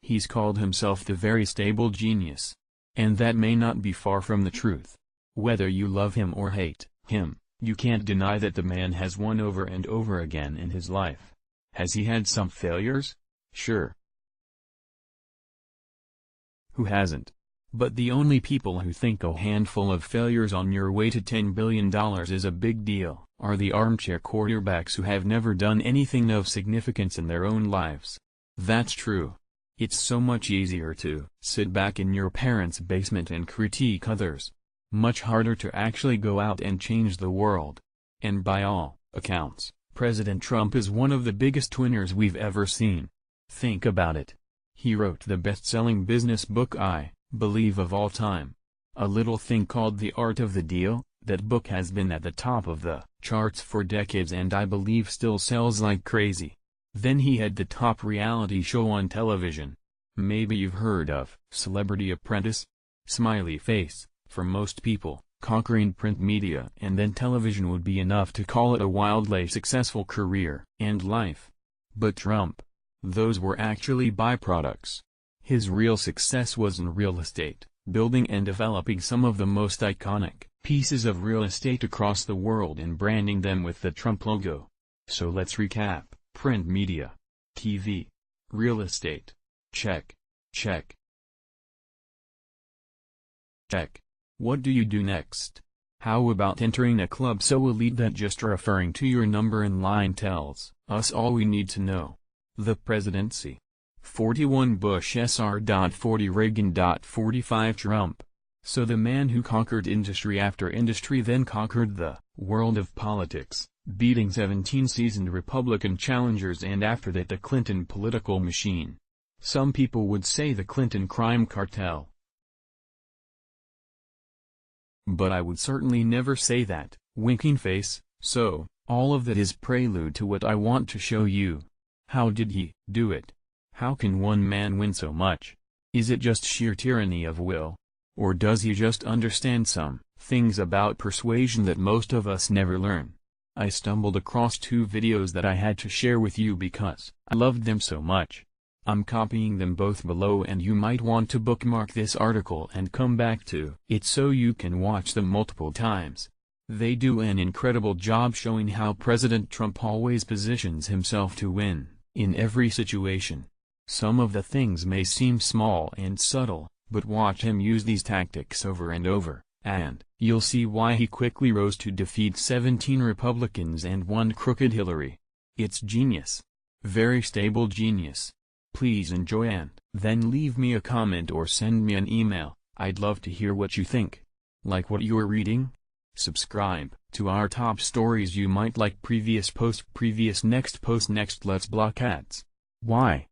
He's called himself the very stable genius. And that may not be far from the truth. Whether you love him or hate him, you can't deny that the man has won over and over again in his life. Has he had some failures? Sure. Who hasn't? But the only people who think a handful of failures on your way to $10 billion is a big deal are the armchair quarterbacks who have never done anything of significance in their own lives. That's true. It's so much easier to sit back in your parents' basement and critique others. Much harder to actually go out and change the world. And by all accounts, President Trump is one of the biggest winners we've ever seen. Think about it. He wrote the best-selling business book I believe of all time. A little thing called The Art of the Deal. That book has been at the top of the charts for decades and I believe still sells like crazy. Then he had the top reality show on television. Maybe you've heard of Celebrity Apprentice? Smiley face. For most people, conquering print media and then television would be enough to call it a wildly successful career and life. But Trump, those were actually byproducts. His real success was in real estate, building and developing some of the most iconic pieces of real estate across the world and branding them with the Trump logo. So let's recap. Print media, TV, real estate. Check. Check. Check. What do you do next? How about entering a club so elite that just referring to your number in line tells us all we need to know? The presidency. 41 Bush Sr. 40 Reagan. 45 Trump. So the man who conquered industry after industry then conquered the world of politics, beating 17 seasoned Republican challengers and after that the Clinton political machine. Some people would say the Clinton crime cartel. But I would certainly never say that, winking face. So, all of that is prelude to what I want to show you. How did he do it? How can one man win so much? Is it just sheer tyranny of will? Or does he just understand some things about persuasion that most of us never learn? I stumbled across 2 videos that I had to share with you because I loved them so much. I'm copying them both below and you might want to bookmark this article and come back to it so you can watch them multiple times. They do an incredible job showing how President Trump always positions himself to win in every situation. Some of the things may seem small and subtle, but watch him use these tactics over and over, and you'll see why he quickly rose to defeat 17 Republicans and 1 crooked Hillary. It's genius. Very stable genius. Please enjoy and then leave me a comment or send me an email. I'd love to hear what you think. Like what you're reading? Subscribe to our top stories you might like. Previous post, previous, next post, next. Let's block ads. Why?